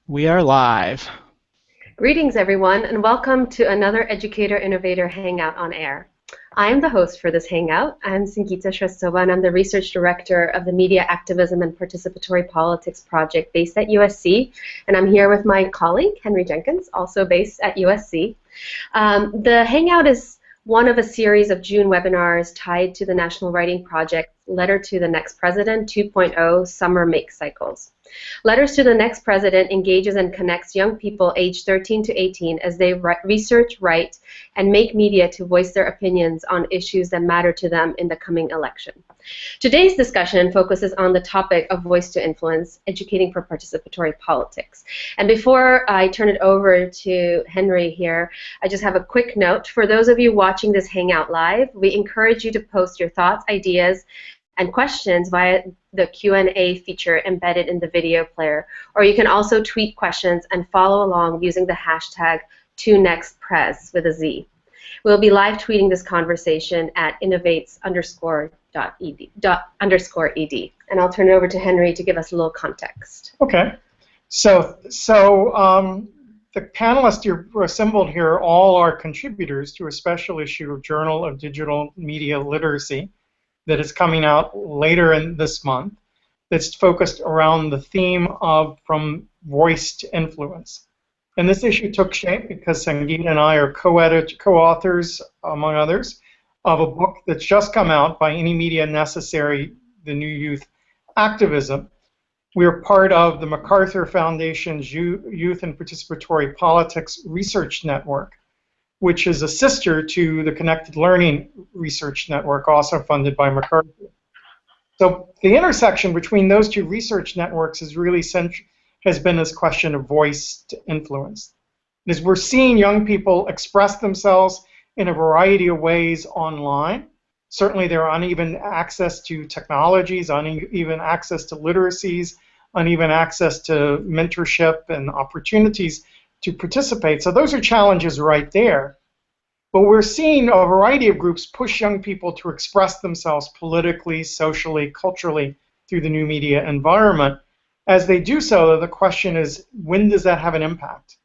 We are live. Greetings, everyone, and welcome to another Educator Innovator Hangout on Air. I am the host for this Hangout. I'm Singita Shrestova, and I'm the Research Director of the Media Activism and Participatory Politics Project based at USC, and I'm here with my colleague, Henry Jenkins, also based at USC. The Hangout is one of a series of June webinars tied to the National Writing Project Letter to the Next President 2.0 Summer Make Cycles. Letters to the Next President engages and connects young people aged 13 to 18 as they research, write, and make media to voice their opinions on issues that matter to them in the coming election. Today's discussion focuses on the topic of voice to influence, educating for participatory politics. And before I turn it over to Henry here, I just have a quick note. For those of you watching this Hangout live, we encourage you to post your thoughts, ideas, and questions via the Q&A feature embedded in the video player. Or you can also tweet questions and follow along using the hashtag #ToNextPres with a Z. We'll be live tweeting this conversation at innovates_ed. And I'll turn it over to Henry to give us a little context. Okay. So the panelists you assembled here all are contributors to a special issue of Journal of Digital Media Literacy that is coming out later in this month, that's focused around the theme of from voice to influence. And this issue took shape because Sangeeta and I are co-authors, among others, of a book that's just come out by Any Media Necessary, the New Youth Activism. We are part of the MacArthur Foundation's Youth and Participatory Politics Research Network, which is a sister to the Connected Learning Research Network, also funded by MacArthur. So the intersection between those two research networks has really has been this question of voice to influence. As we're seeing young people express themselves in a variety of ways online, certainly their uneven access to technologies, uneven access to literacies, uneven access to mentorship and opportunities to participate. So those are challenges right there. But we're seeing a variety of groups push young people to express themselves politically, socially, culturally through the new media environment. As they do so, the question is, when does that have an impact?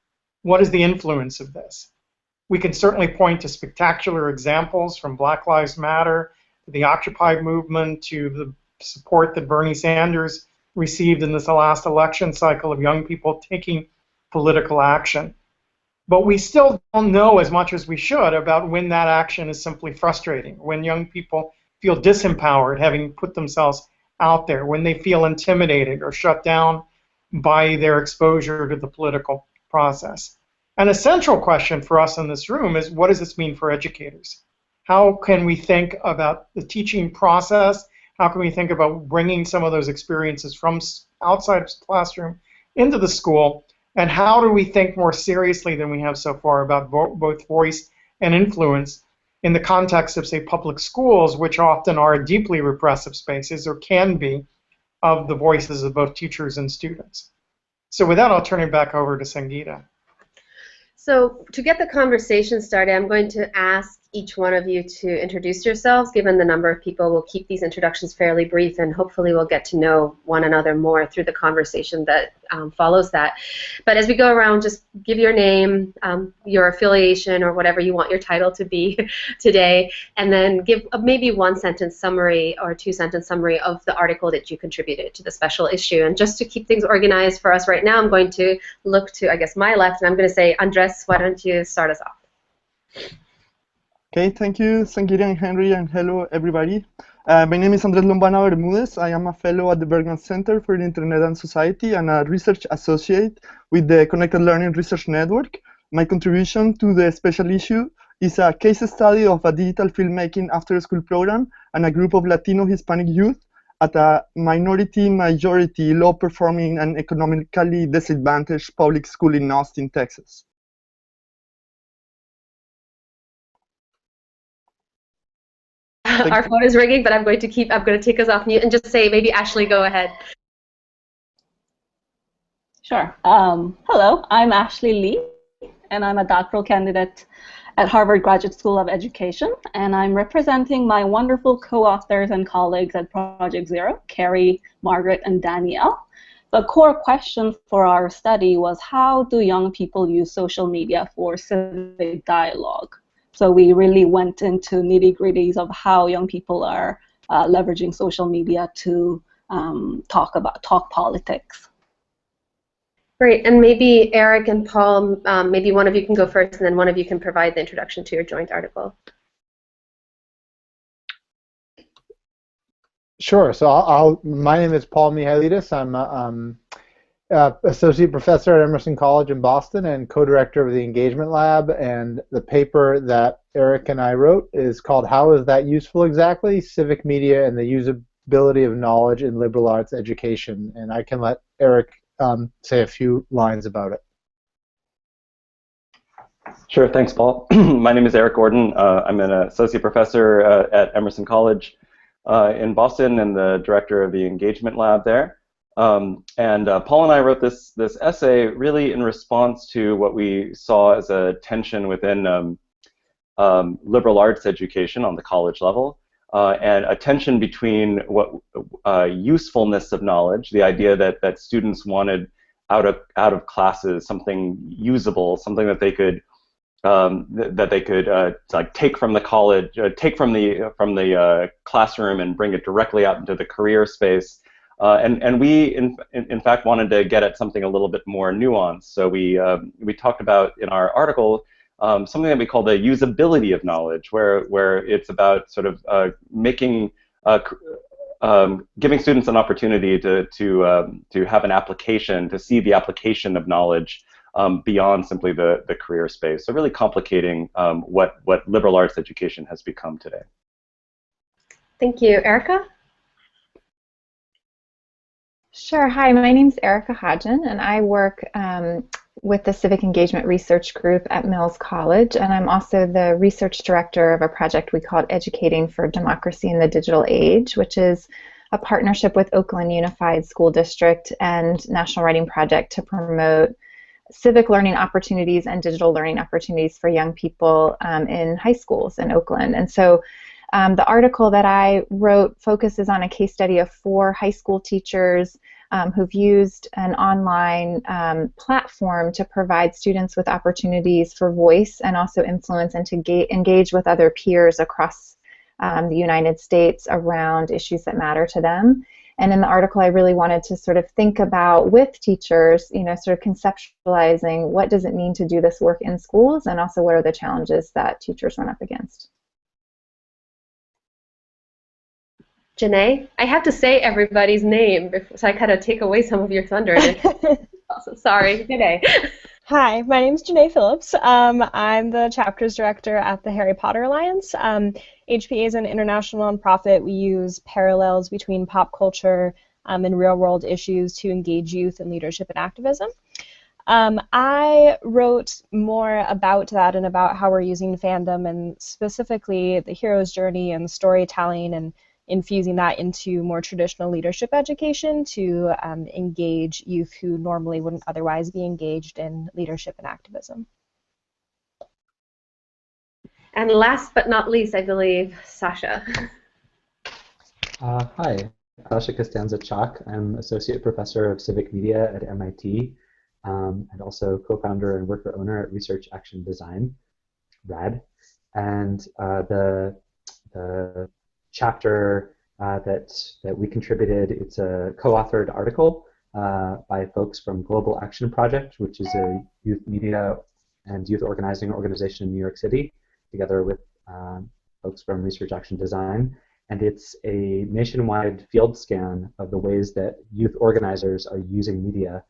What is the influence of this? We can certainly point to spectacular examples from Black Lives Matter, to the Occupy movement, to the support that Bernie Sanders received in this last election cycle of young people taking political action. But we still don't know as much as we should about when that action is simply frustrating, when young people feel disempowered having put themselves out there, when they feel intimidated or shut down by their exposure to the political process. An essential question for us in this room is, what does this mean for educators? How can we think about the teaching process? How can we think about bringing some of those experiences from outside the classroom into the school? And how do we think more seriously than we have so far about both voice and influence in the context of, say, public schools, which often are deeply repressive spaces, or can be, of the voices of both teachers and students? So with that, I'll turn it back over to Sangeeta. So to get the conversation started, I'm going to ask each one of you to introduce yourselves. Given the number of people, we'll keep these introductions fairly brief, and hopefully we'll get to know one another more through the conversation that follows that. But as we go around, just give your name, your affiliation, or whatever you want your title to be today, and then give maybe one-sentence summary or two-sentence summary of the article that you contributed to the special issue. And just to keep things organized for us right now, I'm going to look to, I guess, my left, and I'm going to say, Andres, why don't you start us off? Okay, thank you, Sangeeta and Henry, and hello, everybody. My name is Andres Lombana Bermudez. I am a fellow at the Bergman Center for the Internet and Society and a research associate with the Connected Learning Research Network. My contribution to the special issue is a case study of a digital filmmaking after-school program and a group of Latino Hispanic youth at a minority-majority, low-performing, and economically disadvantaged public school in Austin, Texas. Our phone is ringing, but I'm going to take us off mute and just say, maybe Ashley, go ahead. Sure. Hello, I'm Ashley Lee, and I'm a doctoral candidate at Harvard Graduate School of Education, and I'm representing my wonderful co-authors and colleagues at Project Zero, Carrie, Margaret, and Danielle, the core question for our study was, how do young people use social media for civic dialogue? So we really went into nitty-gritties of how young people are leveraging social media to talk politics. Great, and maybe Eric and Paul, maybe one of you can go first, and then one of you can provide the introduction to your joint article. Sure. So my name is Paul Mihailidis. I'm associate professor at Emerson College in Boston and co-director of the Engagement Lab. And the paper that Eric and I wrote is called "How is that useful exactly? Civic Media and the Usability of Knowledge in Liberal Arts Education." And I can let Eric say a few lines about it. Sure. Thanks, Paul. My name is Eric Gordon. I'm an associate professor at Emerson College in Boston and the director of the Engagement Lab there. Paul and I wrote this essay really in response to what we saw as a tension within liberal arts education on the college level, and a tension between what usefulness of knowledge, the idea that students wanted out of classes something usable, something that they could like take from the college, take from the classroom and bring it directly out into the career space. And we, in fact, wanted to get at something a little bit more nuanced. So we talked about in our article something that we call the usability of knowledge, where it's about sort of giving students an opportunity to have an application, to see the application of knowledge beyond simply the career space. So really complicating what liberal arts education has become today. Thank you. Erica? Sure. Hi, my name is Erica Hodgin, and I work with the Civic Engagement Research Group at Mills College, and I'm also the research director of a project we called Educating for Democracy in the Digital Age, which is a partnership with Oakland Unified School District and National Writing Project to promote civic learning opportunities and digital learning opportunities for young people in high schools in Oakland. And so the article that I wrote focuses on a case study of 4 high school teachers who've used an online platform to provide students with opportunities for voice and also influence and to engage with other peers across the United States around issues that matter to them. And in the article, I really wanted to sort of think about, with teachers, sort of conceptualizing what does it mean to do this work in schools, and also what are the challenges that teachers run up against. Janae, I have to say everybody's name, so I kind of take away some of your thunder. Also, sorry, Janae. Hi, my name is Janae Phillips. I'm the chapters director at the Harry Potter Alliance. HPA is an international nonprofit. We use parallels between pop culture and real-world issues to engage youth in leadership and activism. I wrote more about that and about how we're using fandom, and specifically the hero's journey and storytelling, and infusing that into more traditional leadership education to engage youth who normally wouldn't otherwise be engaged in leadership and activism. And last but not least, I believe, Sasha. Hi, Tasha Costanza Chalk. I'm Associate Professor of Civic Media at MIT, and also co-founder and worker owner at Research Action Design, RAD. And the chapter that we contributed, it's a co-authored article by folks from Global Action Project, which is a youth media and youth organizing organization in New York City, together with folks from Research Action Design. And it's a nationwide field scan of the ways that youth organizers are using media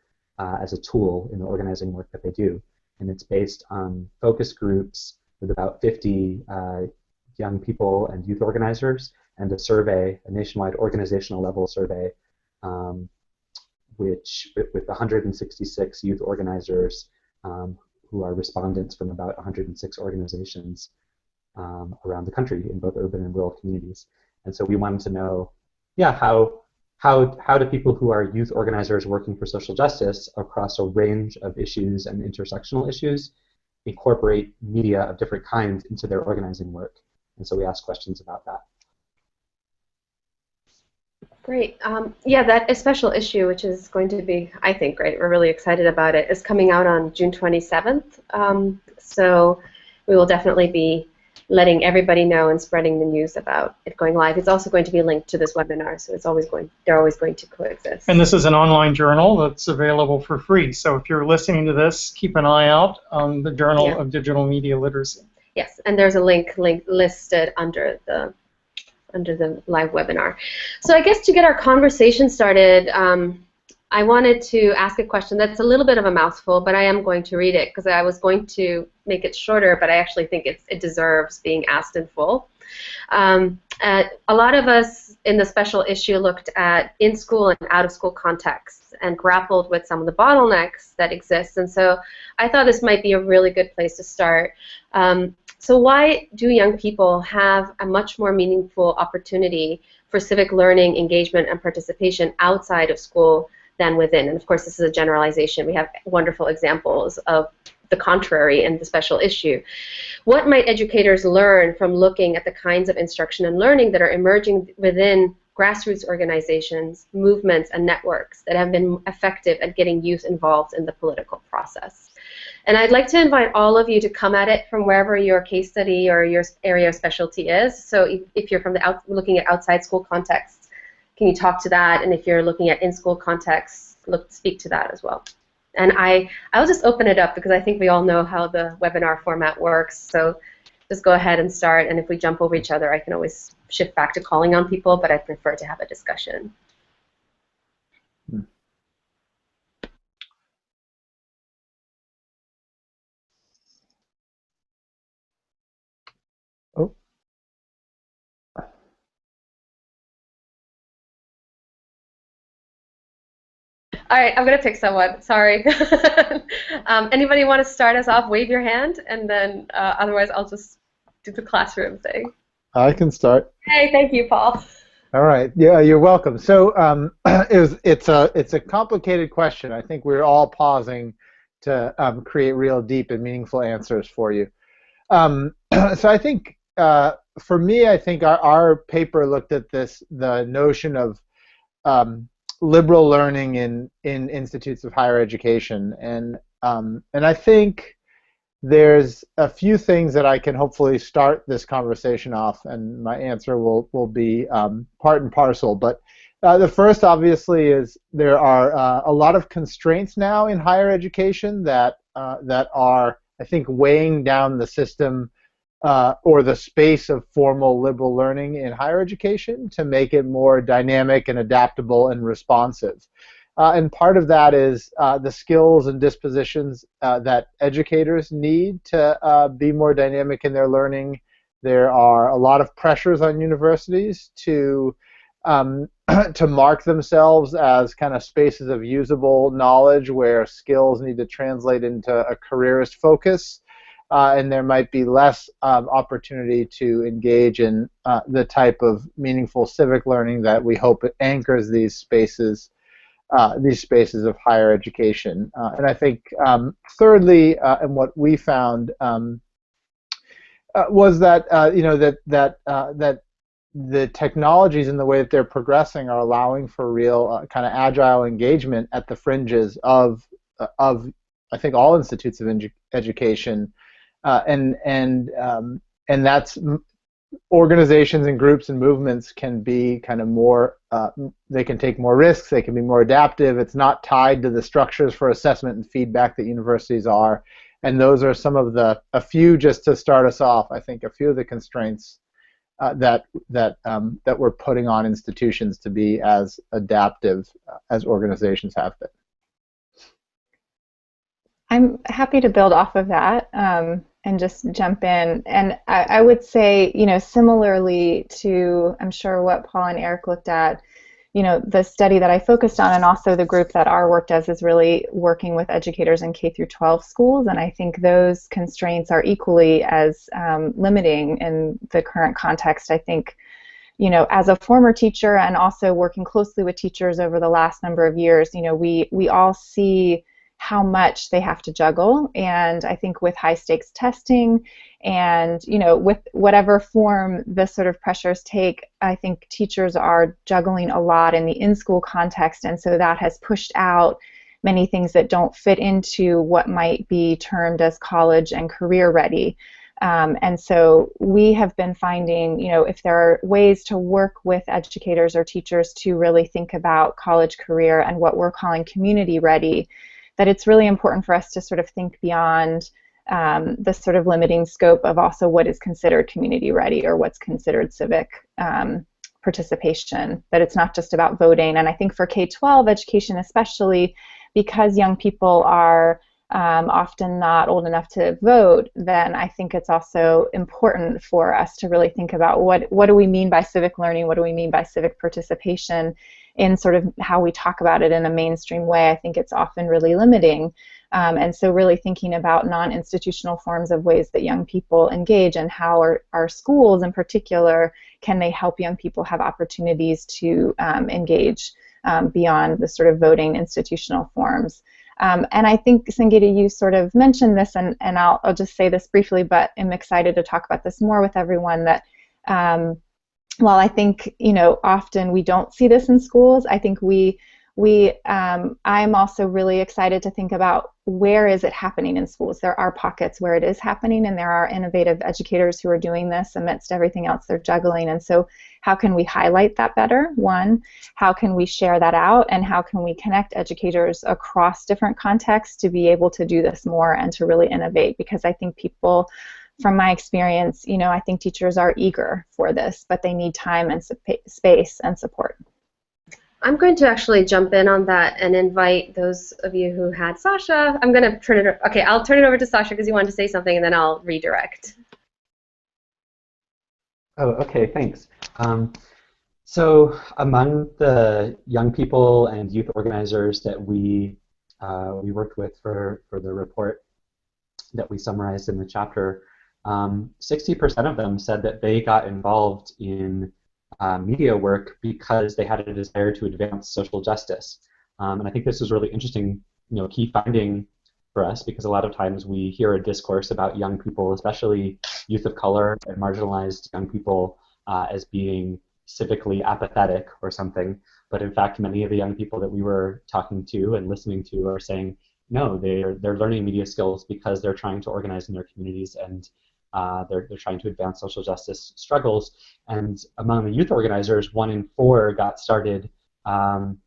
as a tool in the organizing work that they do. And it's based on focus groups with about 50 young people and youth organizers, and a survey, a nationwide organizational level survey, with 166 youth organizers who are respondents from about 106 organizations around the country in both urban and rural communities. And so we wanted to know, how do people who are youth organizers working for social justice across a range of issues and intersectional issues incorporate media of different kinds into their organizing work? And so we asked questions about that. Great. Yeah, that special issue, which is going to be, I think, great. We're really excited about it. Is coming out on June 27th. So we will definitely be letting everybody know and spreading the news about it going live. It's also going to be linked to this webinar, so they're always going to coexist. And this is an online journal that's available for free. So if you're listening to this, keep an eye out on the Journal of Digital Media Literacy. Yes, and there's a link listed under the live webinar. So I guess to get our conversation started, I wanted to ask a question that's a little bit of a mouthful, but I am going to read it because I was going to make it shorter, but I actually think it deserves being asked in full. A lot of us in the special issue looked at in-school and out-of-school contexts and grappled with some of the bottlenecks that exist, and so I thought this might be a really good place to start. So why do young people have a much more meaningful opportunity for civic learning, engagement, and participation outside of school than within? And of course, this is a generalization. We have wonderful examples of the contrary in the special issue. What might educators learn from looking at the kinds of instruction and learning that are emerging within grassroots organizations, movements, and networks that have been effective at getting youth involved in the political process? And I'd like to invite all of you to come at it from wherever your case study or your area of specialty is. So if you're from looking at outside school contexts, can you talk to that? And if you're looking at in-school contexts, speak to that as well. And I'll just open it up because I think we all know how the webinar format works. So just go ahead and start. And if we jump over each other, I can always shift back to calling on people, but I prefer to have a discussion. Oh. All right, I'm going to pick someone. Sorry. Anybody want to start us off? Wave your hand, and then otherwise I'll just do the classroom thing. I can start. Hey, thank you, Paul. All right. Yeah, you're welcome. So it's a complicated question. I think we're all pausing to create real deep and meaningful answers for you. So I think for me, I think our paper looked at the notion of liberal learning in institutes of higher education, and I think there's a few things that I can hopefully start this conversation off, and my answer will be part and parcel. But the first, obviously, is there are a lot of constraints now in higher education that are, I think, weighing down the system or the space of formal liberal learning in higher education to make it more dynamic and adaptable and responsive. And part of that is the skills and dispositions that educators need to be more dynamic in their learning. There are a lot of pressures on universities to mark themselves as kind of spaces of usable knowledge where skills need to translate into a careerist focus. And there might be less opportunity to engage in the type of meaningful civic learning that we hope anchors these spaces of higher education. And I think thirdly, and what we found was that that the technologies and the way that they're progressing are allowing for real kind of agile engagement at the fringes of I think all institutes of education. And that's organizations and groups and movements can be kind of more, they can take more risks, they can be more adaptive. It's not tied to the structures for assessment and feedback that universities are. And those are some of a few, just to start us off, I think a few of the constraints that we're putting on institutions to be as adaptive as organizations have been. I'm happy to build off of that and just jump in. And I would say, similarly to, I'm sure, what Paul and Eric looked at, the study that I focused on and also the group that our work does is really working with educators in K through 12 schools. And I think those constraints are equally as limiting in the current context. I think, as a former teacher and also working closely with teachers over the last number of years, we all see how much they have to juggle. And I think with high stakes testing and, you know, with whatever form this sort of pressures take, I think teachers are juggling a lot in the in-school context, and so that has pushed out many things that don't fit into what might be termed as college and career ready. And so we have been finding, you know, if there are ways to work with educators or teachers to really think about college career and what we're calling community ready, that it's really important for us to sort of think beyond the sort of limiting scope of also what is considered community ready or what's considered civic participation, that it's not just about voting. And I think for K-12 education especially, because young people are often not old enough to vote, then I think it's also important for us to really think about what do we mean by civic learning, what do we mean by civic participation in sort of how we talk about it in a mainstream way. I think it's often really limiting. And so really thinking about non-institutional forms of ways that young people engage, and how our schools in particular, can they help young people have opportunities to engage beyond the sort of voting institutional forms. And I think, Sangeeta, you sort of mentioned this, and I'll just say this briefly, but I'm excited to talk about this more with everyone, that while I think, you know, often we don't see this in schools, I think I'm also really excited to think about where is it happening in schools. There are pockets where it is happening, and there are innovative educators who are doing this amidst everything else they're juggling. And so how can we highlight that better? One, how can we share that out, and how can we connect educators across different contexts to be able to do this more and to really innovate? Because I think people, from my experience, you know, I think teachers are eager for this, but they need time and space and support. I'm going to actually jump in on that and invite those of you who had Sasha. I'm going to turn it. Okay, I'll turn it over to Sasha because you wanted to say something, and then I'll redirect. Oh, okay, thanks. So among the young people and youth organizers that we worked with for the report that we summarized in the chapter, 60% of them said that they got involved in media work because they had a desire to advance social justice. And I think this is really interesting, you know, key finding for us, because a lot of times we hear a discourse about young people, especially youth of color and marginalized young people, as being civically apathetic or something. But in fact, many of the young people that we were talking to and listening to are saying, no, they're learning media skills because they're trying to organize in their communities, and they're trying to advance social justice struggles. And among the youth organizers, 1 in 4 got started in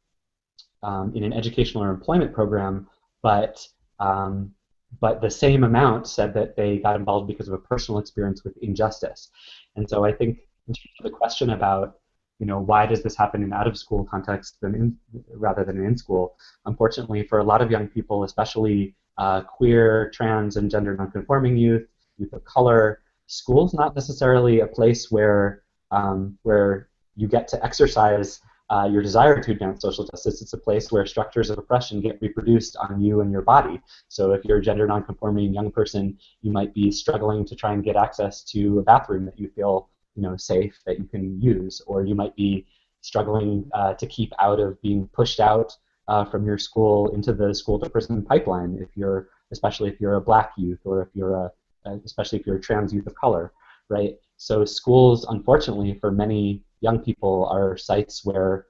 an educational or employment program, but the same amount said that they got involved because of a personal experience with injustice. And so I think in terms of the question about, you know, why does this happen in out-of-school context rather than in school, unfortunately for a lot of young people, especially queer, trans, and gender nonconforming youth of color, school's not necessarily a place where you get to exercise your desire to advance social justice. It's a place where structures of oppression get reproduced on you and your body. So if you're a gender nonconforming young person, you might be struggling to try and get access to a bathroom that you feel, you know, safe, that you can use, or you might be struggling to keep out of being pushed out from your school into the school to prison pipeline, especially if you're a black youth, or especially if you're a trans youth of color, right? So schools, unfortunately, for many young people, are sites where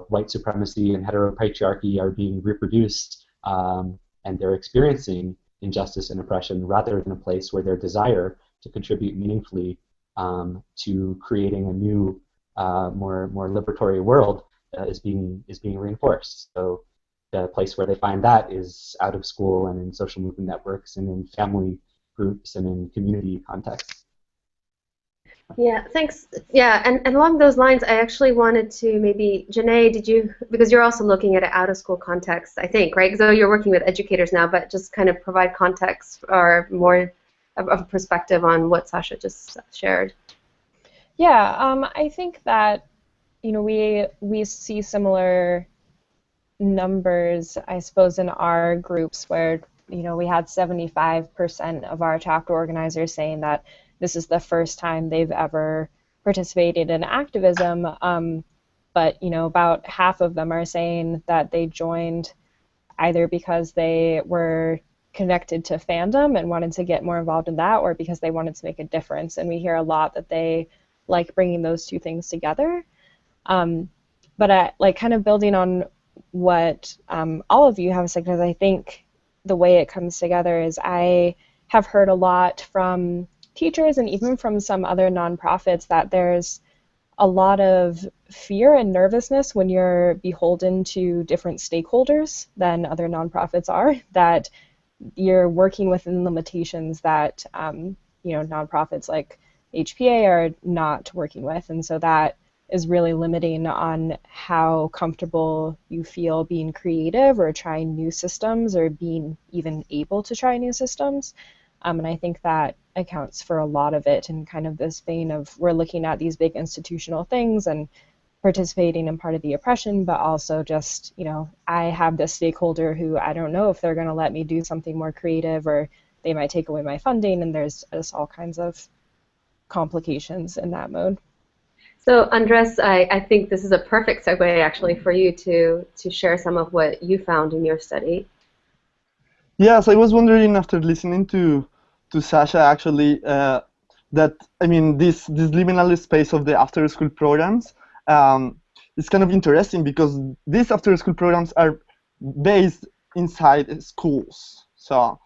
white supremacy and heteropatriarchy are being reproduced, and they're experiencing injustice and oppression, rather than a place where their desire to contribute meaningfully to creating a new, more liberatory world is being reinforced. So the place where they find that is out of school, and in social movement networks, and in family groups, and in community contexts. Yeah, thanks. Yeah, and along those lines, I actually wanted to maybe, Janae, because you're also looking at an out-of-school context, I think, right? So you're working with educators now, but just kind of provide context or more of a perspective on what Sasha just shared. Yeah, I think that, you know, we see similar numbers, I suppose, in our groups where, you know, we had 75% of our chapter organizers saying that this is the first time they've ever participated in activism, but, you know, about half of them are saying that they joined either because they were connected to fandom and wanted to get more involved in that, or because they wanted to make a difference. And we hear a lot that they like bringing those two things together. But I, like, kind of building on what all of you have said, because I think the way it comes together is I have heard a lot from teachers and even from some other nonprofits that there's a lot of fear and nervousness when you're beholden to different stakeholders than other nonprofits are, that you're working within limitations that nonprofits like HPA are not working with, and so that is really limiting on how comfortable you feel being creative or trying new systems or being even able to try new systems. And I think that accounts for a lot of it in kind of this vein of we're looking at these big institutional things and participating in part of the oppression, but also just, I have this stakeholder who I don't know if they're going to let me do something more creative, or they might take away my funding, and there's just all kinds of complications in that mode. So Andres, I think this is a perfect segue actually for you to share some of what you found in your study. Yes, I was wondering after listening to Sasha actually that, I mean, this liminal space of the after-school programs is kind of interesting because these after-school programs are based inside schools. So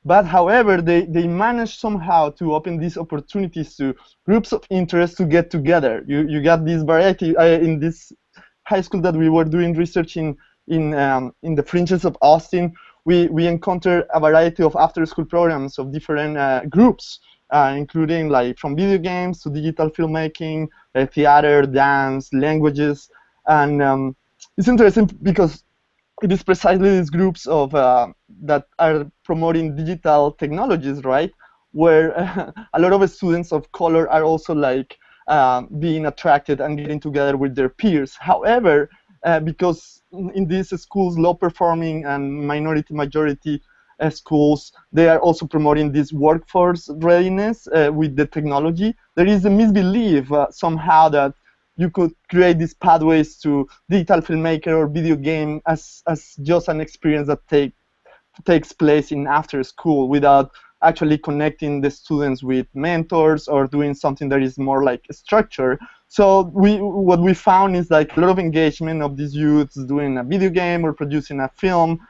but however, they manage somehow to open these opportunities to groups of interest to get together. You got this variety in this high school that we were doing research in the fringes of Austin. We encountered a variety of after-school programs of different groups, including like from video games to digital filmmaking, theater, dance, languages, and it's interesting because it is precisely these groups of that are promoting digital technologies, right? Where a lot of students of color are also like being attracted and getting together with their peers. However, because in these schools, low-performing and minority-majority schools, they are also promoting this workforce readiness with the technology. There is a misbelief somehow that you could create these pathways to digital filmmaker or video game as just an experience that takes place in after school without actually connecting the students with mentors or doing something that is more like a structure. So what we found is like a lot of engagement of these youths doing a video game or producing a film,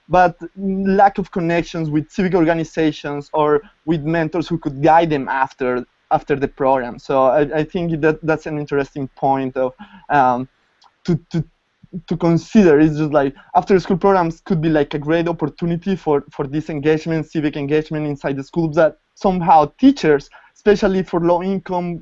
but lack of connections with civic organizations or with mentors who could guide them after the program. So I think that's an interesting point of to consider. It's just like after school programs could be like a great opportunity for this engagement, civic engagement inside the schools, that somehow teachers, especially for low income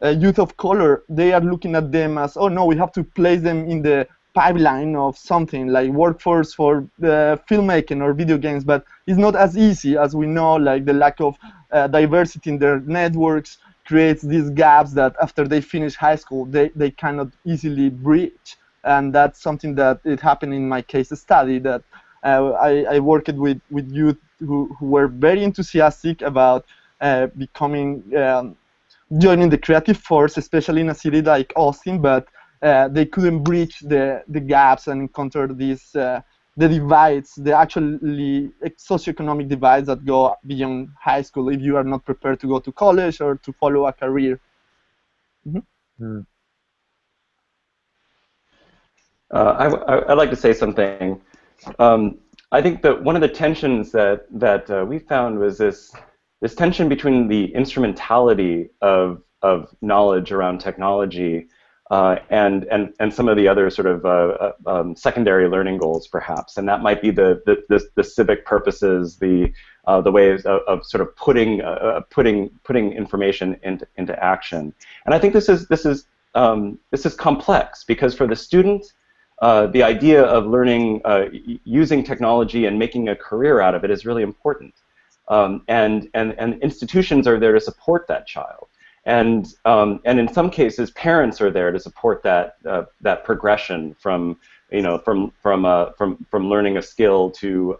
youth of color, they are looking at them as, oh no, we have to place them in the pipeline of something like workforce for filmmaking or video games, but it's not as easy as we know. Like the lack of diversity in their networks creates these gaps that after they finish high school, they cannot easily bridge. And that's something that it happened in my case study, that I worked with youth who were very enthusiastic about joining the creative force, especially in a city like Austin, but they couldn't bridge the gaps and encounter these the divides, the actually socioeconomic divides that go beyond high school if you are not prepared to go to college or to follow a career. Mm-hmm. I'd like to say something. I think that one of the tensions that we found was this tension between the instrumentality of knowledge around technology and some of the other sort of secondary learning goals, perhaps, and that might be the civic purposes, the ways of sort of putting information into action. And I think this is complex, because for the student, the idea of learning using technology and making a career out of it is really important, and institutions are there to support that child. And in some cases, parents are there to support that progression from learning a skill to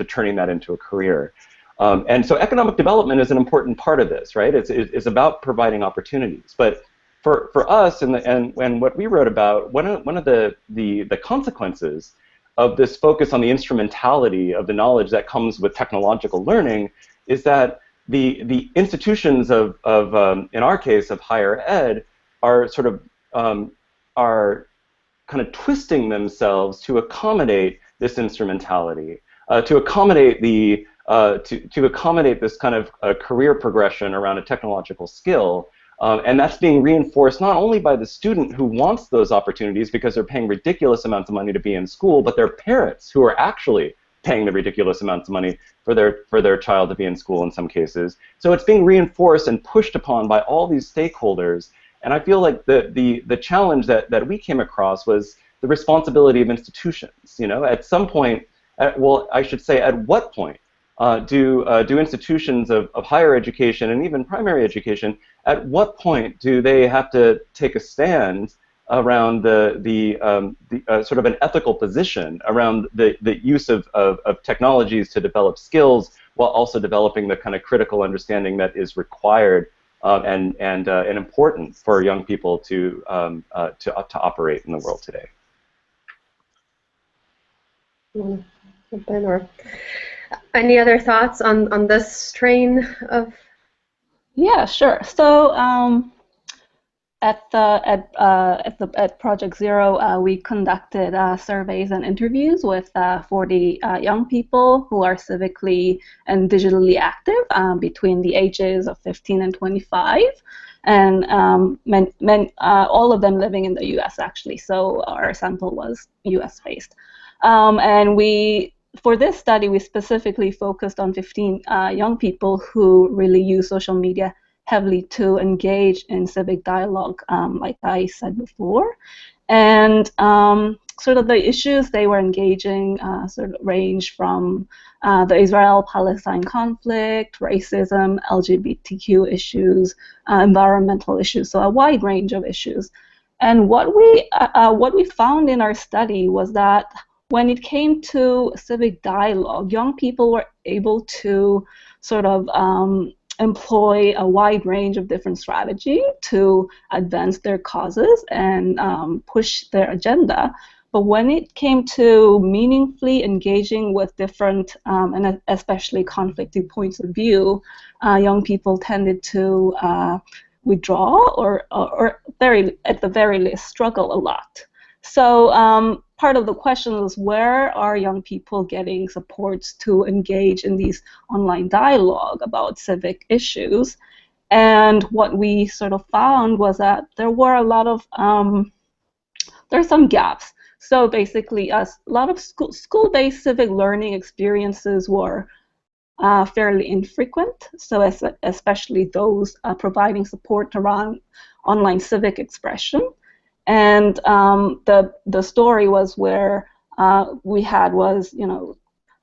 turning that into a career. And so economic development is an important part of this, right? It's about providing opportunities. But for us and what we wrote about, one of the consequences of this focus on the instrumentality of the knowledge that comes with technological learning is that the institutions of in our case, of higher ed, are sort of are kind of twisting themselves to accommodate this instrumentality, to accommodate the to accommodate this kind of career progression around a technological skill. And that's being reinforced not only by the student who wants those opportunities because they're paying ridiculous amounts of money to be in school, but their parents who are actually paying the ridiculous amounts of money for their child to be in school in some cases. So it's being reinforced and pushed upon by all these stakeholders. And I feel like the challenge that we came across was the responsibility of institutions. You know, at some point, well, I should say, at what point do institutions of higher education and even primary education, at what point do they have to take a stand around the sort of an ethical position around the use of technologies to develop skills while also developing the kind of critical understanding that is required and important for young people to operate in the world today. Any other thoughts on this strain of? Yeah, sure. So at Project Zero, we conducted surveys and interviews with 40 young people who are civically and digitally active between the ages of 15 and 25, and all of them living in the U.S. actually. So our sample was U.S. based, and for this study, we specifically focused on 15 young people who really use social media heavily to engage in civic dialogue, like I said before. And sort of the issues they were engaging sort of range from the Israel-Palestine conflict, racism, LGBTQ issues, environmental issues, so a wide range of issues. And what we found in our study was that when it came to civic dialogue, young people were able to sort of employ a wide range of different strategies to advance their causes and push their agenda. But when it came to meaningfully engaging with different and especially conflicting points of view, young people tended to withdraw or at the very least struggle a lot. So part of the question is, where are young people getting supports to engage in these online dialogue about civic issues? And what we sort of found was that there were a lot of, there's some gaps. So basically, a lot of school-based civic learning experiences were fairly infrequent, so especially those providing support around online civic expression. And the story was where we had was, you know,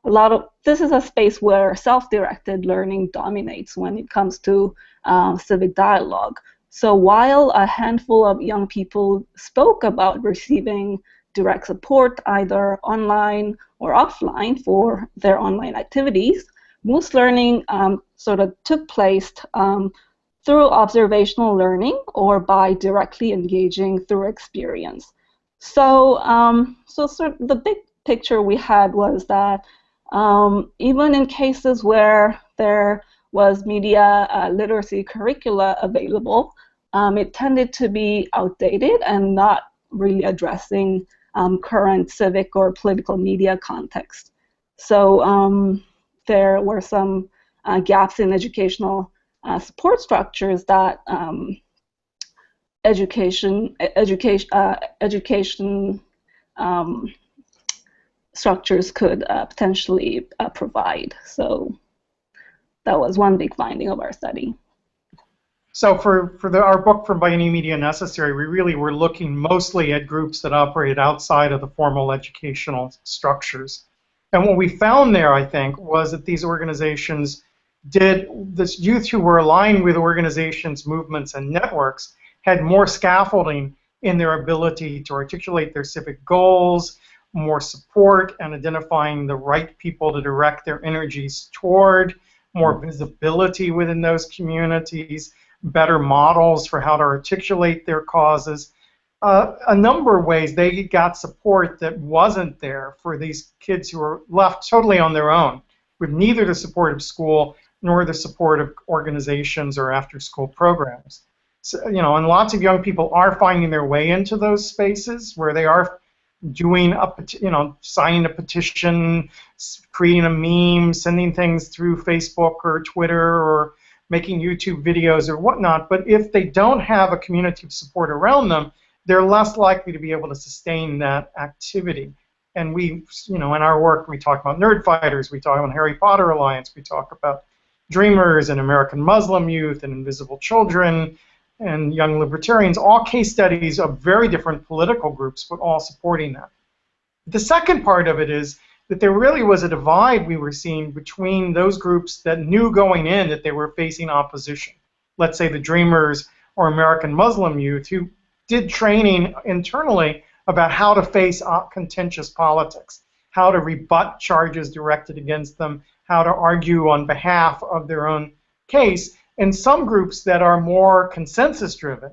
a lot of, this is a space where self-directed learning dominates when it comes to civic dialogue. So while a handful of young people spoke about receiving direct support either online or offline for their online activities, most learning sort of took place through observational learning or by directly engaging through experience. So, so sort of the big picture we had was that even in cases where there was media literacy curricula available, it tended to be outdated and not really addressing current civic or political media context. So there were some gaps in educational support structures that education structures could potentially provide. So that was one big finding of our study. So for our book, From By Any Media Necessary, we really were looking mostly at groups that operated outside of the formal educational structures. And what we found there, I think, was that these organizations this youth who were aligned with organizations, movements, and networks had more scaffolding in their ability to articulate their civic goals, more support, and identifying the right people to direct their energies toward, more visibility within those communities, better models for how to articulate their causes. a number of ways they got support that wasn't there for these kids who were left totally on their own, with neither the support of school nor the support of organizations or after-school programs. So, you know, and lots of young people are finding their way into those spaces where they are doing signing a petition, creating a meme, sending things through Facebook or Twitter, or making YouTube videos or whatnot. But if they don't have a community of support around them, they're less likely to be able to sustain that activity. And we, you know, in our work, we talk about Nerd Fighters, we talk about Harry Potter Alliance, we talk about Dreamers and American Muslim Youth and Invisible Children and Young Libertarians, all case studies of very different political groups, but all supporting that. The second part of it is that there really was a divide we were seeing between those groups that knew going in that they were facing opposition. Let's say the Dreamers or American Muslim Youth, who did training internally about how to face contentious politics, how to rebut charges directed against them, how to argue on behalf of their own case, and some groups that are more consensus-driven,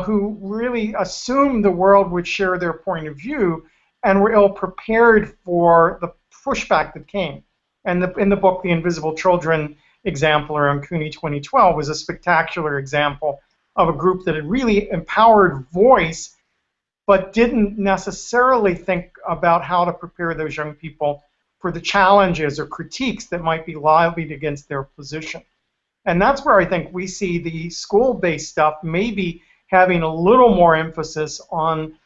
who really assumed the world would share their point of view and were ill-prepared for the pushback that came. And in the book, The Invisible Children example around CUNY 2012 was a spectacular example of a group that had really empowered voice, but didn't necessarily think about how to prepare those young people for the challenges or critiques that might be levied against their position. And that's where I think we see the school-based stuff maybe having a little more emphasis on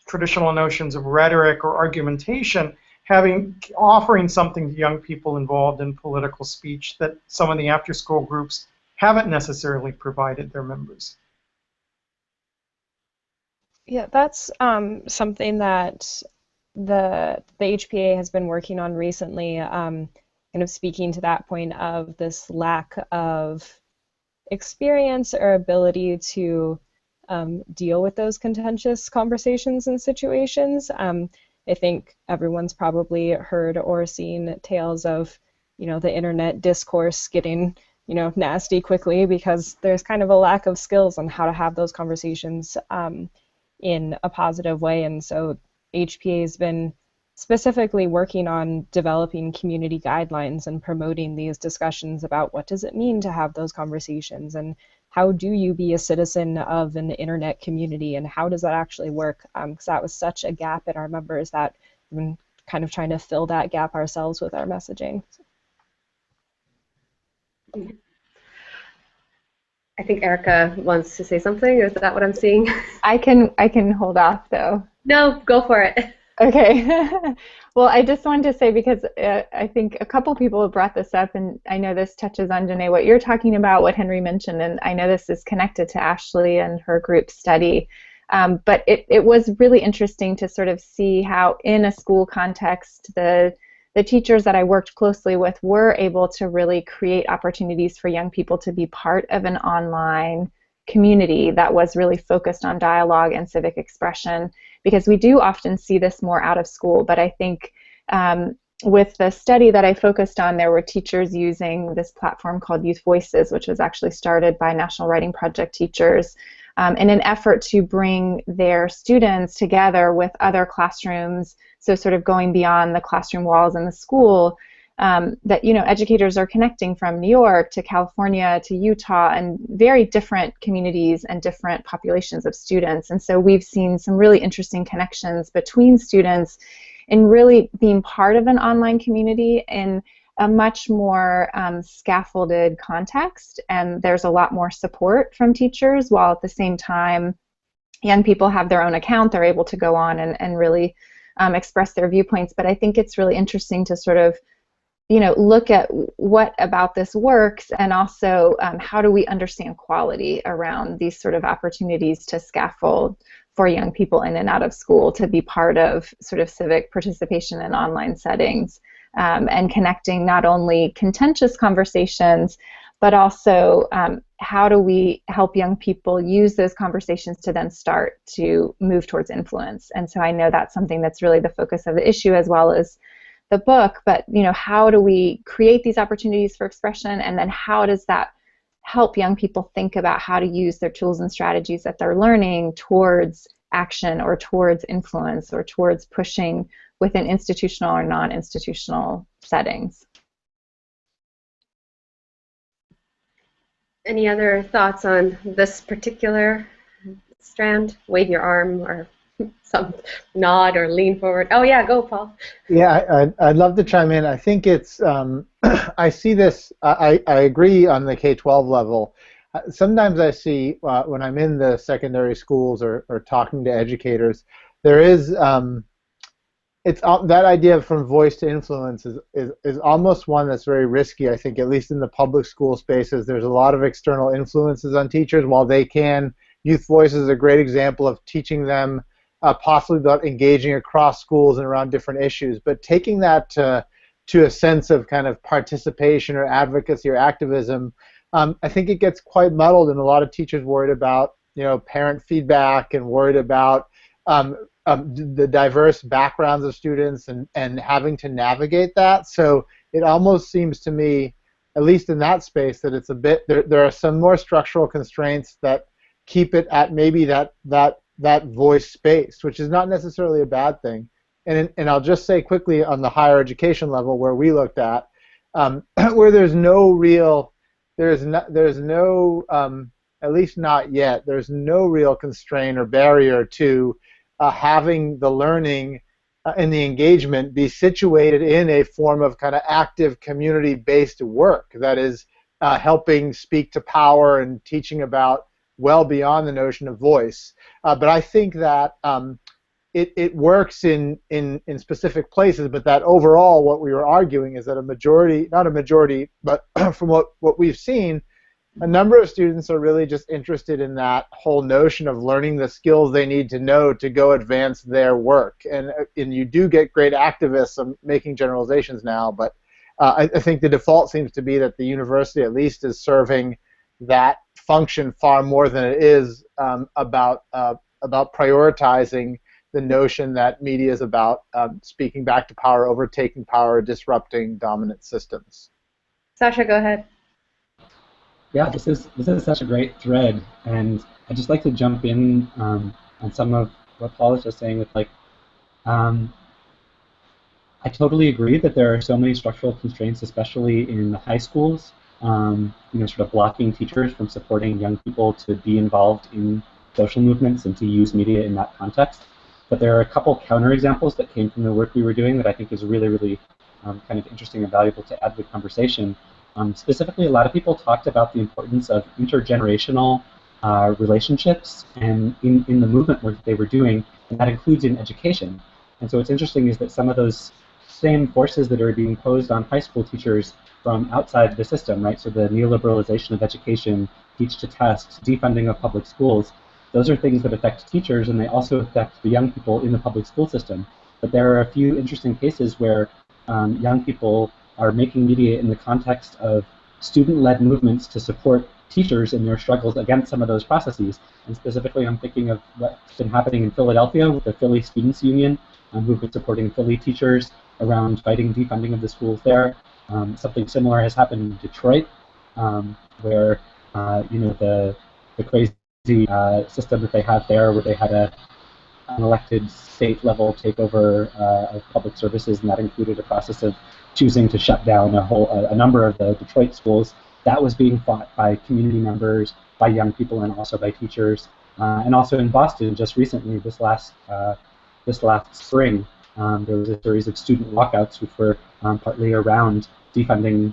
traditional notions of rhetoric or argumentation, offering something to young people involved in political speech that some of the after-school groups haven't necessarily provided their members. Yeah, that's something that the HPA has been working on recently, kind of speaking to that point of this lack of experience or ability to deal with those contentious conversations and situations. I think everyone's probably heard or seen tales of, you know, the internet discourse getting, you know, nasty quickly because there's kind of a lack of skills on how to have those conversations in a positive way. And so HPA has been specifically working on developing community guidelines and promoting these discussions about what does it mean to have those conversations and how do you be a citizen of an internet community and how does that actually work? Because that was such a gap in our members that we've been kind of trying to fill that gap ourselves with our messaging. I think Erica wants to say something. Is that what I'm seeing? I can hold off though. No, go for it. Okay. Well, I just wanted to say, because I think a couple people have brought this up, and I know this touches on, Janae, what you're talking about, what Henry mentioned, and I know this is connected to Ashley and her group study. But it was really interesting to sort of see how in a school context the teachers that I worked closely with were able to really create opportunities for young people to be part of an online community that was really focused on dialogue and civic expression, because we do often see this more out of school. But I think with the study that I focused on, there were teachers using this platform called Youth Voices, which was actually started by National Writing Project teachers in an effort to bring their students together with other classrooms, so sort of going beyond the classroom walls in the school, that, you know, educators are connecting from New York to California to Utah and very different communities and different populations of students. And so we've seen some really interesting connections between students in really being part of an online community in a much more scaffolded context. And there's a lot more support from teachers, while at the same time young people have their own account. They're able to go on and really express their viewpoints. But I think it's really interesting to sort of, you know, look at what about this works, and also how do we understand quality around these sort of opportunities to scaffold for young people in and out of school to be part of sort of civic participation in online settings, and connecting not only contentious conversations, but also how do we help young people use those conversations to then start to move towards influence. And so I know that's something that's really the focus of the issue as well as the book, but, you know, how do we create these opportunities for expression, and then how does that help young people think about how to use their tools and strategies that they're learning towards action or towards influence or towards pushing within institutional or non-institutional settings. Any other thoughts on this particular strand? Wave your arm or some nod or lean forward. Oh yeah, go Paul. Yeah, I'd love to chime in. I think it's, I see this, I agree on the K-12 level. Sometimes I see when I'm in the secondary schools or talking to educators, there is, it's that idea from voice to influence is almost one that's very risky. I think at least in the public school spaces, there's a lot of external influences on teachers. While they can, Youth Voice is a great example of teaching them possibly about engaging across schools and around different issues, but taking that to a sense of kind of participation or advocacy or activism, I think it gets quite muddled, and a lot of teachers worried about parent feedback and worried about the diverse backgrounds of students and having to navigate that. So it almost seems to me, at least in that space, that it's a bit there are some more structural constraints that keep it at maybe that voice space, which is not necessarily a bad thing. And I'll just say quickly on the higher education level where we looked at, where there's no at least not yet, there's no real constraint or barrier to having the learning and the engagement be situated in a form of kind of active community-based work that is helping speak to power and teaching about well beyond the notion of voice. But I think that it works in specific places, but that overall what we were arguing is that a majority, not a majority, but from what we've seen, a number of students are really just interested in that whole notion of learning the skills they need to know to go advance their work. And you do get great activists. I'm making generalizations now, but I think the default seems to be that the university at least is serving that function far more than it is about prioritizing the notion that media is about speaking back to power, overtaking power, disrupting dominant systems. Sasha, go ahead. Yeah, this is such a great thread, and I'd just like to jump in on some of what Paul was just saying with I totally agree that there are so many structural constraints, especially in the high schools, sort of blocking teachers from supporting young people to be involved in social movements and to use media in that context. But there are a couple counterexamples that came from the work we were doing that I think is really, really kind of interesting and valuable to add to the conversation. Specifically, a lot of people talked about the importance of intergenerational relationships and in the movement work that they were doing, and that includes in education. And so what's interesting is that some of those same forces that are being imposed on high school teachers from outside the system, right? So the neoliberalization of education, teach to test, defunding of public schools, those are things that affect teachers, and they also affect the young people in the public school system. But there are a few interesting cases where young people are making media in the context of student-led movements to support teachers in their struggles against some of those processes. And specifically, I'm thinking of what's been happening in Philadelphia with the Philly Students Union, who've been supporting Philly teachers around fighting defunding of the schools there. Something similar has happened in Detroit, where the crazy system that they have there, where they had an elected state-level takeover of public services, and that included a process of choosing to shut down a number of the Detroit schools. That was being fought by community members, by young people, and also by teachers. And also in Boston, just recently, this last spring, there was a series of student walkouts, which were partly around defunding,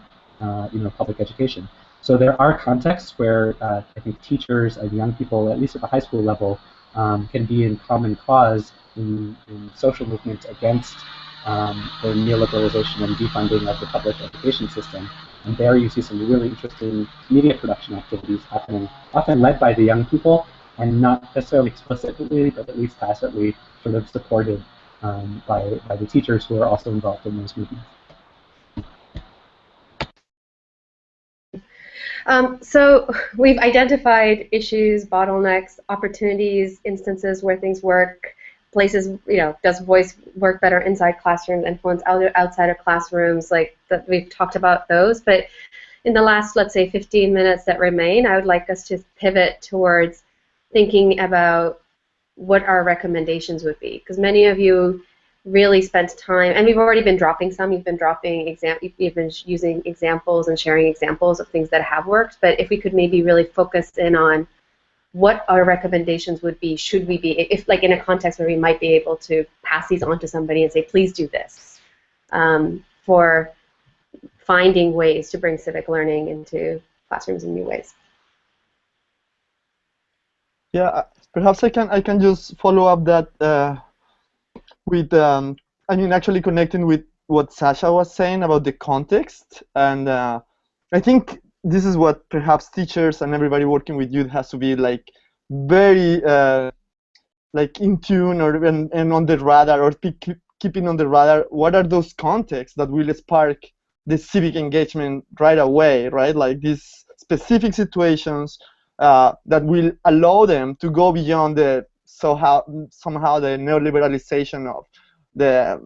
public education. So there are contexts where I think teachers and young people, at least at the high school level, can be in common cause in social movements against the neoliberalization and defunding of the public education system. And there you see some really interesting media production activities happening, often led by the young people, and not necessarily explicitly, but at least tacitly sort of supported by the teachers who are also involved in those movements. So we've identified issues, bottlenecks, opportunities, instances where things work, places, does voice work better inside classrooms, influence outside of classrooms, like that we've talked about those. But in the last, let's say, 15 minutes that remain, I would like us to pivot towards thinking about what our recommendations would be. Because many of you really spent time, and we've already been dropping some. You've been dropping you've been using examples and sharing examples of things that have worked. But if we could maybe really focus in on what our recommendations would be, should we be, if like in a context where we might be able to pass these on to somebody and say, please do this, for finding ways to bring civic learning into classrooms in new ways. Yeah, perhaps I can just follow up that with I mean, actually connecting with what Sasha was saying about the context, and I think this is what perhaps teachers and everybody working with youth has to be like very like in tune or and on the radar, or keeping on the radar. What are those contexts that will spark the civic engagement right away, right? Like these specific situations that will allow them to go beyond the somehow the neoliberalization of the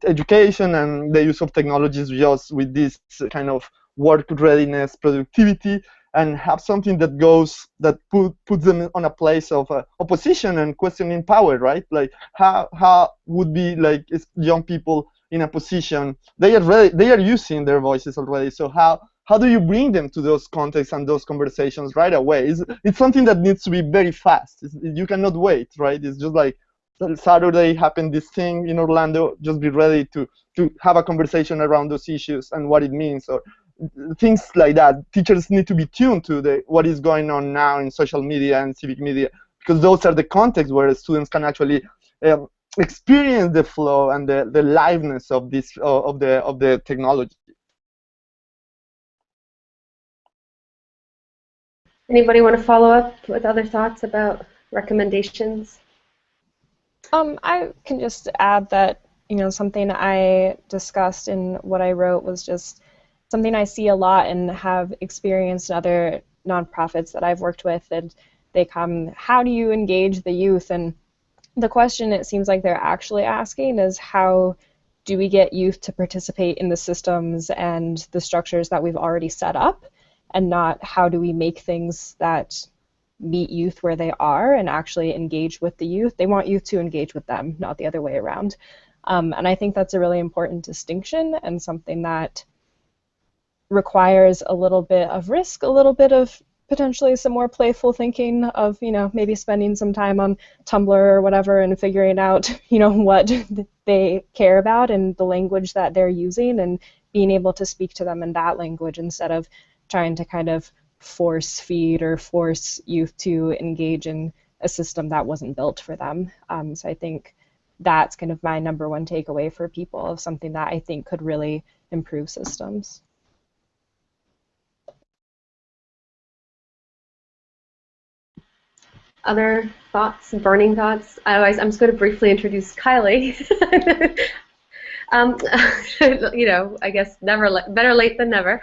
education and the use of technologies just with this kind of work readiness, productivity, and have something that puts them on a place of opposition and questioning power, right? Like how would be like young people in a position, they are using their voices already, so how do you bring them to those contexts and those conversations right away? It's something that needs to be very fast. You cannot wait, right? It's just like Saturday happened this thing in Orlando, just be ready to have a conversation around those issues and what it means, or things like that. Teachers need to be tuned to what is going on now in social media and civic media, because those are the contexts where students can actually experience the flow and the liveness of this of the technology. Anybody want to follow up with other thoughts about recommendations? I can just add that, you know, something I discussed in what I wrote was just something I see a lot and have experienced in other nonprofits that I've worked with, and they come, how do you engage the youth? And the question it seems like they're actually asking is, how do we get youth to participate in the systems and the structures that we've already set up, and not how do we make things that meet youth where they are and actually engage with the youth. They want youth to engage with them, not the other way around. And I think that's a really important distinction, and something that requires a little bit of risk, a little bit of potentially some more playful thinking of, you know, maybe spending some time on Tumblr or whatever and figuring out, you know, what they care about and the language that they're using, and being able to speak to them in that language instead of trying to kind of force feed or force youth to engage in a system that wasn't built for them. So I think that's kind of my number one takeaway for people, of something that I think could really improve systems. Other thoughts, burning thoughts? Otherwise, I'm just going to briefly introduce Kylie. You know, I guess better late than never.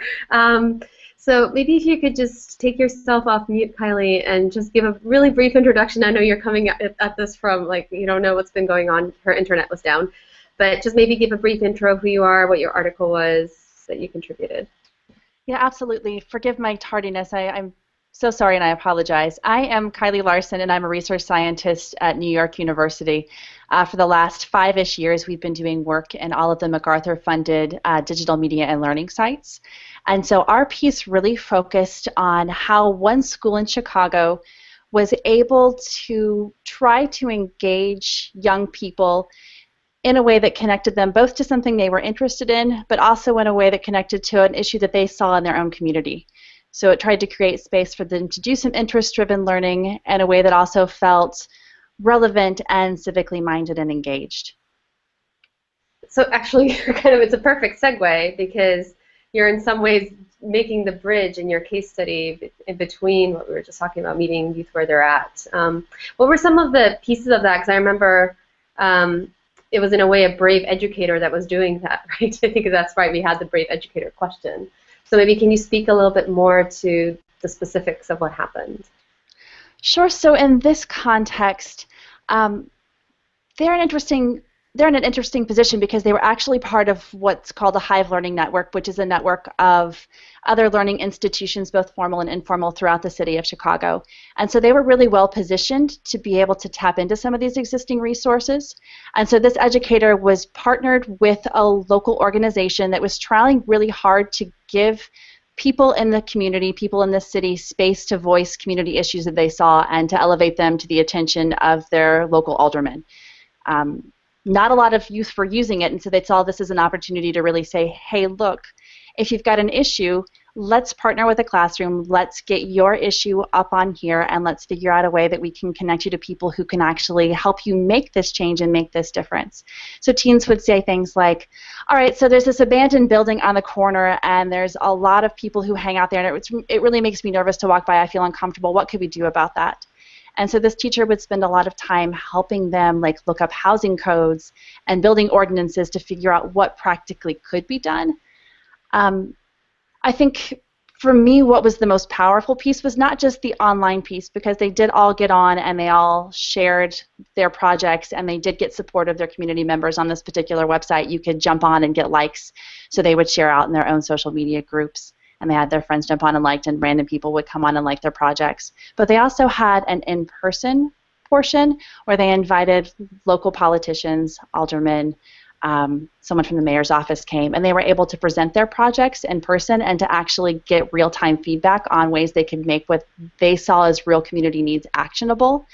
So maybe if you could just take yourself off mute, Kylie, and just give a really brief introduction. I know you're coming at this from, like, you don't know what's been going on. Her internet was down. But just maybe give a brief intro of who you are, what your article was that you contributed. Yeah, absolutely. Forgive my tardiness. I'm so sorry, and I apologize. I am Kylie Larson, and I'm a research scientist at New York University. For the last 5-ish years, we've been doing work in all of the MacArthur-funded digital media and learning sites. And so our piece really focused on how one school in Chicago was able to try to engage young people in a way that connected them both to something they were interested in, but also in a way that connected to an issue that they saw in their own community. So it tried to create space for them to do some interest-driven learning in a way that also felt relevant and civically minded and engaged. So actually, it's a perfect segue, because you're in some ways making the bridge in your case study in between what we were just talking about, meeting youth where they're at. What were some of the pieces of that? Because I remember it was in a way a brave educator that was doing that, right? I think that's right, we had the brave educator question. So maybe can you speak a little bit more to the specifics of what happened? Sure. So in this context, they're an interesting they're in an interesting position because they were actually part of what's called the Hive Learning Network, which is a network of other learning institutions, both formal and informal, throughout the city of Chicago. And so they were really well positioned to be able to tap into some of these existing resources. And so this educator was partnered with a local organization that was trying really hard to give people in the community, people in the city, space to voice community issues that they saw and to elevate them to the attention of their local aldermen. Not a lot of youth were using it, and so they saw this as an opportunity to really say, hey, look, if you've got an issue, let's partner with a classroom, let's get your issue up on here, and let's figure out a way that we can connect you to people who can actually help you make this change and make this difference. So teens would say things like, all right, so there's this abandoned building on the corner, and there's a lot of people who hang out there, and it really makes me nervous to walk by. I feel uncomfortable. What could we do about that? And so this teacher would spend a lot of time helping them look up housing codes and building ordinances to figure out what practically could be done. I think for me what was the most powerful piece was not just the online piece, because they did all get on and they all shared their projects and they did get support of their community members on this particular website. You could jump on and get likes, so they would share out in their own social media groups. And they had their friends jump on and liked, and random people would come on and like their projects. But they also had an in-person portion where they invited local politicians, aldermen, someone from the mayor's office came, and they were able to present their projects in person and to actually get real-time feedback on ways they could make what they saw as real community needs actionable.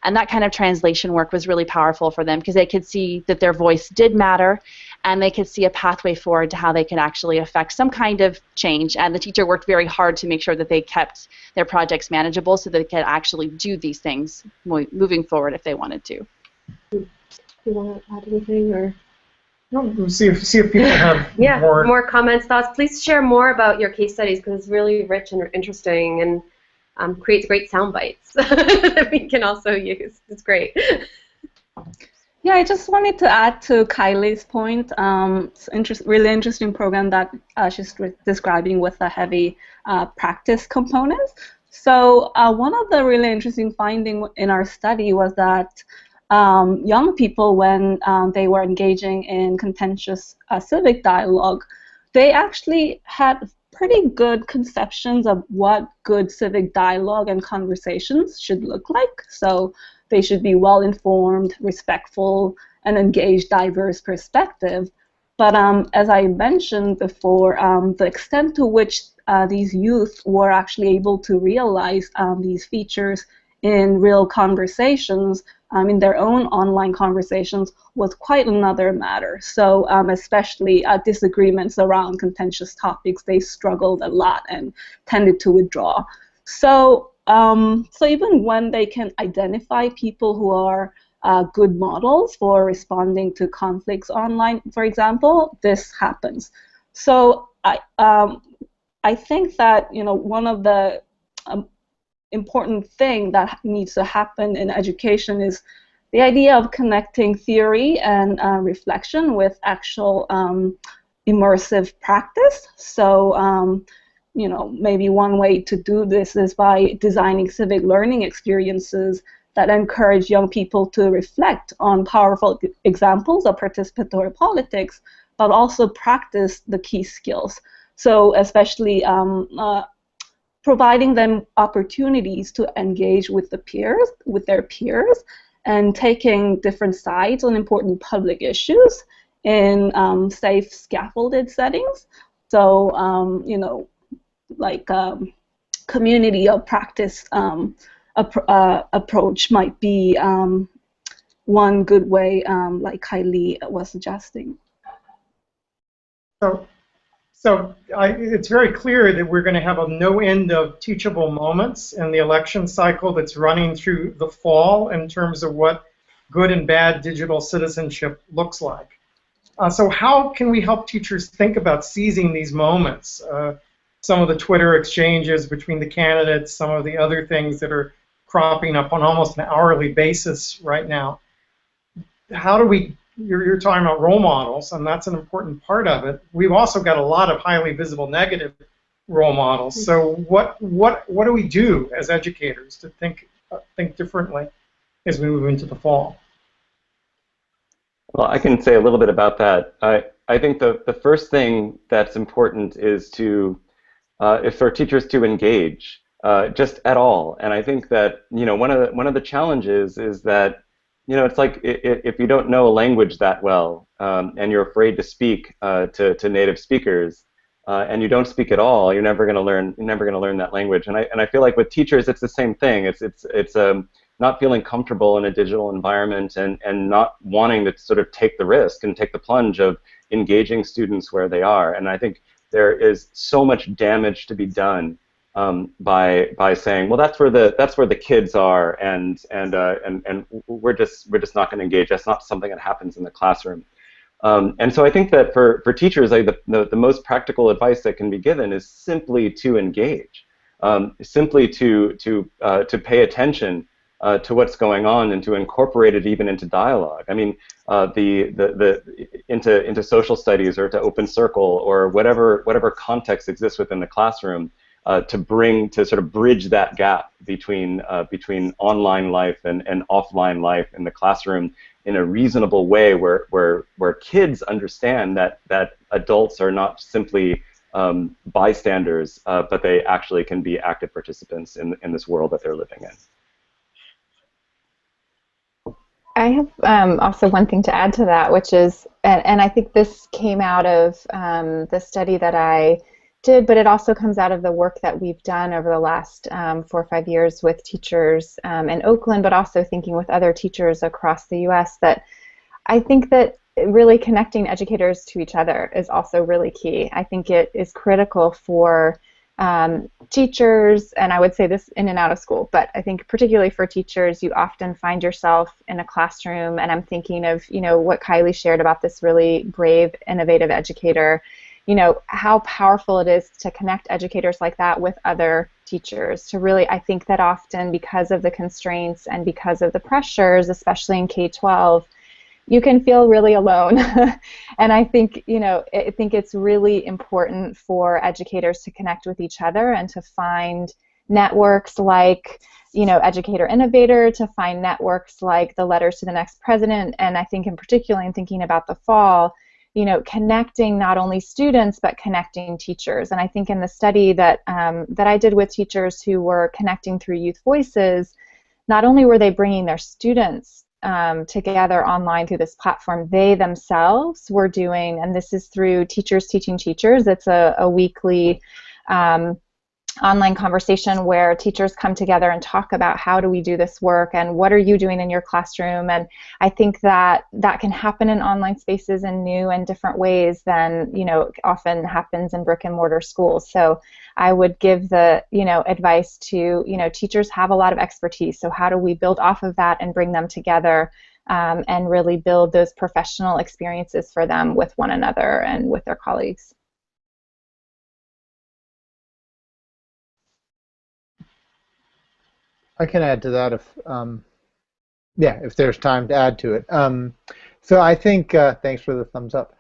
And that kind of translation work was really powerful for them because they could see that their voice did matter, and they could see a pathway forward to how they could actually affect some kind of change. And the teacher worked very hard to make sure that they kept their projects manageable so that they could actually do these things moving forward if they wanted to. You want to add anything, or? We'll see if people have more comments, thoughts. Please share more about your case studies, because it's really rich and interesting, and creates great sound bites that we can also use. It's great. Yeah, I just wanted to add to Kylie's point. It's really interesting program that she's describing with a heavy practice component. So one of the really interesting findings in our study was that young people, when they were engaging in contentious civic dialogue, they actually had pretty good conceptions of what good civic dialogue and conversations should look like. So they should be well-informed, respectful, and engage diverse perspective. But as I mentioned before, the extent to which these youth were actually able to realize these features in real conversations, in their own online conversations, was quite another matter. So especially disagreements around contentious topics, they struggled a lot and tended to withdraw. So even when they can identify people who are good models for responding to conflicts online, for example, this happens. So I think that one of the important thing that needs to happen in education is the idea of connecting theory and reflection with actual immersive practice. So maybe one way to do this is by designing civic learning experiences that encourage young people to reflect on powerful examples of participatory politics, but also practice the key skills. So especially providing them opportunities to engage with their peers, and taking different sides on important public issues in safe, scaffolded settings. So community of practice approach might be one good way, like Kylie was suggesting. So it's very clear that we're going to have a no end of teachable moments in the election cycle that's running through the fall in terms of what good and bad digital citizenship looks like. So how can we help teachers think about seizing these moments? Some of the Twitter exchanges between the candidates, some of the other things that are cropping up on almost an hourly basis right now. How do we, you're talking about role models, and that's an important part of it. We've also got a lot of highly visible negative role models. So what do we do as educators to think differently as we move into the fall? Well, I can say a little bit about that. I think the first thing that's important is is for teachers to engage just at all. And I think that one of the challenges is that it's like if you don't know a language that well and you're afraid to speak to native speakers and you don't speak at all, you're never going to learn that language. And I feel like with teachers it's the same thing. It's not feeling comfortable in a digital environment and not wanting to sort of take the risk and take the plunge of engaging students where they are. And I think there is so much damage to be done by saying, well, that's where the kids are, and we're just not going to engage. That's not something that happens in the classroom. And so I think that for teachers, like the most practical advice that can be given is simply to engage, simply to pay attention to what's going on and to incorporate it even into dialogue. I mean, into social studies or to open circle or whatever context exists within the classroom to sort of bridge that gap between online life and offline life in the classroom in a reasonable way where kids understand that adults are not simply bystanders, but they actually can be active participants in this world that they're living in. I have also one thing to add to that, which is, and I think this came out of the study that I did, but it also comes out of the work that we've done over the last 4 or 5 years with teachers in Oakland, but also thinking with other teachers across the U.S. that I think that really connecting educators to each other is also really key. I think it is critical for teachers, and I would say this in and out of school, but I think particularly for teachers, you often find yourself in a classroom, and I'm thinking of, what Kylie shared about this really brave, innovative educator, how powerful it is to connect educators like that with other teachers, to really, I think that often because of the constraints and because of the pressures, especially in K-12, you can feel really alone. And I think, I think it's really important for educators to connect with each other and to find networks like, Educator Innovator, to find networks like the Letters to the Next President, and I think in particular, in thinking about the fall, connecting not only students but connecting teachers. And I think in the study that that I did with teachers who were connecting through Youth Voices, not only were they bringing their students together online through this platform, they themselves were doing, and this is through Teachers Teaching Teachers. It's a weekly online conversation where teachers come together and talk about how do we do this work and what are you doing in your classroom. And I think that that can happen in online spaces in new and different ways than often happens in brick and mortar schools. So I would give the advice to teachers have a lot of expertise, so how do we build off of that and bring them together and really build those professional experiences for them with one another and with their colleagues. I can add to that if there's time to add to it. So I think, thanks for the thumbs up.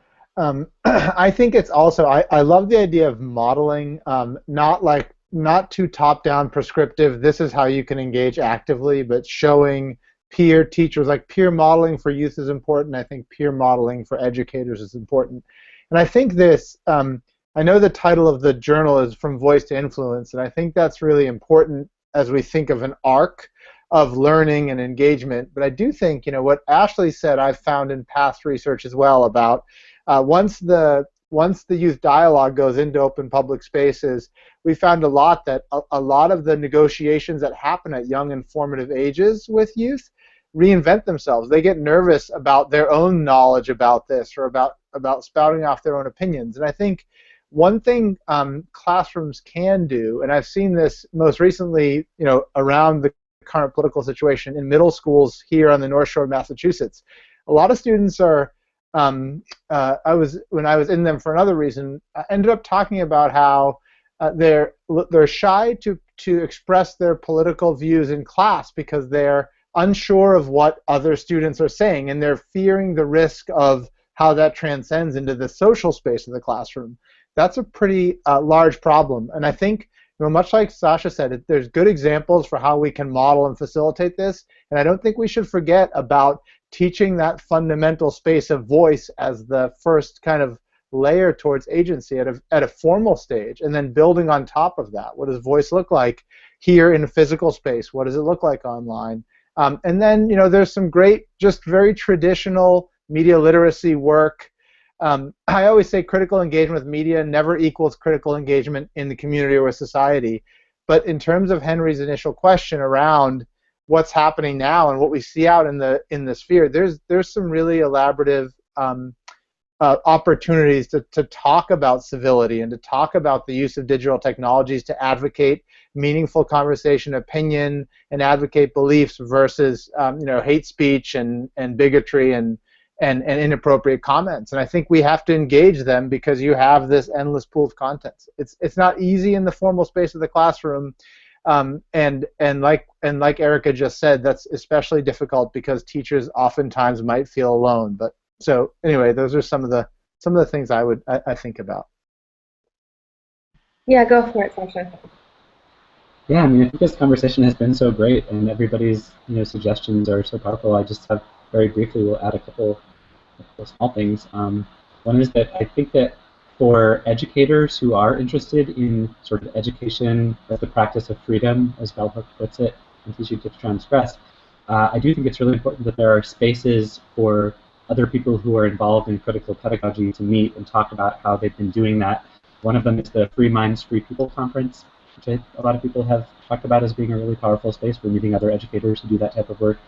I think it's also, I love the idea of modeling, not too top-down prescriptive, this is how you can engage actively, but showing peer teachers, like peer modeling for youth is important. I think peer modeling for educators is important. And I think this, I know the title of the journal is From Voice to Influence, and I think that's really important as we think of an arc of learning and engagement. But I do think, what Ashley said, I've found in past research as well about once the youth dialogue goes into open public spaces, we found a lot that a lot of the negotiations that happen at young and formative ages with youth reinvent themselves. They get nervous about their own knowledge about this or about spouting off their own opinions. And I think one thing classrooms can do, and I've seen this most recently, around the current political situation in middle schools here on the North Shore of Massachusetts, a lot of students are, when I was in them for another reason, ended up talking about how they're shy to express their political views in class because they're unsure of what other students are saying, and they're fearing the risk of how that transcends into the social space of the classroom. That's a pretty large problem, and I think, much like Sasha said, there's good examples for how we can model and facilitate this, and I don't think we should forget about teaching that fundamental space of voice as the first kind of layer towards agency at a formal stage, and then building on top of that. What does voice look like here in a physical space? What does it look like online? And then, there's some great, just very traditional media literacy work. I always say critical engagement with media never equals critical engagement in the community or with society. But in terms of Henry's initial question around what's happening now and what we see out in the sphere, there's some really elaborative opportunities to talk about civility and to talk about the use of digital technologies to advocate meaningful conversation, opinion, and advocate beliefs versus hate speech and bigotry and inappropriate comments. And I think we have to engage them because you have this endless pool of content. It's not easy in the formal space of the classroom, and like Erica just said, that's especially difficult because teachers oftentimes might feel alone. But so anyway, those are some of the things I think about. Yeah, go for it, Tasha. Yeah, I think this conversation has been so great, and everybody's suggestions are so powerful. I just have very briefly, we'll add a couple of small things. One is that I think that for educators who are interested in sort of education as the practice of freedom, as Bell Hooks puts it, and teaching to transgress, I do think it's really important that there are spaces for other people who are involved in critical pedagogy to meet and talk about how they've been doing that. One of them is the Free Minds, Free People conference, which a lot of people have talked about as being a really powerful space for meeting other educators who do that type of work.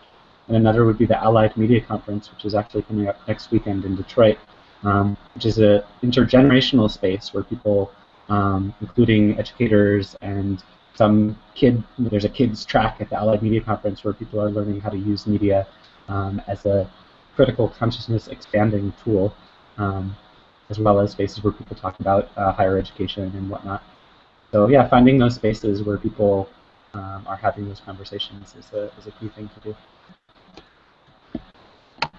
And another would be the Allied Media Conference, which is actually coming up next weekend in Detroit, which is an intergenerational space where people, including educators and there's a kids track at the Allied Media Conference where people are learning how to use media as a critical consciousness expanding tool, as well as spaces where people talk about higher education and whatnot. So yeah, finding those spaces where people are having those conversations is a key thing to do.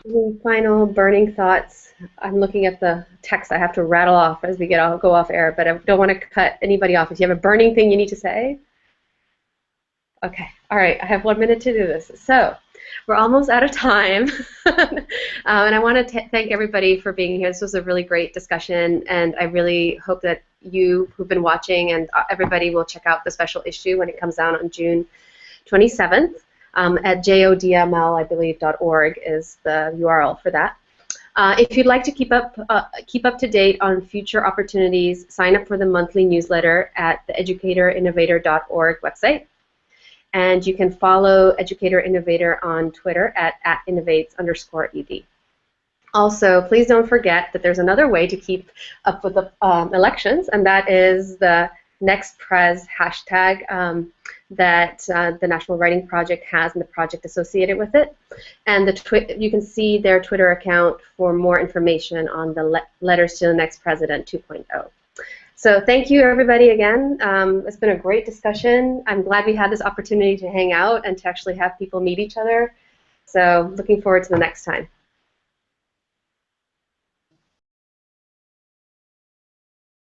Any final burning thoughts? I'm looking at the text I have to rattle off as we go off air, but I don't want to cut anybody off. If you have a burning thing you need to say? Okay, all right, I have 1 minute to do this. So, we're almost out of time, and I want to thank everybody for being here. This was a really great discussion, and I really hope that you who've been watching and everybody will check out the special issue when it comes out on June 27th. At jodml, I believe, .org is the URL for that. If you'd like to keep up to date on future opportunities, sign up for the monthly newsletter at the educatorinnovator.org website. And you can follow Educator Innovator on Twitter at @innovates_ed. Also, please don't forget that there's another way to keep up with the elections, and that is the NextPres hashtag that the National Writing Project has and the project associated with it. And you can see their Twitter account for more information on the Letters to the Next President 2.0. So thank you, everybody, again. It's been a great discussion. I'm glad we had this opportunity to hang out and to actually have people meet each other. So looking forward to the next time.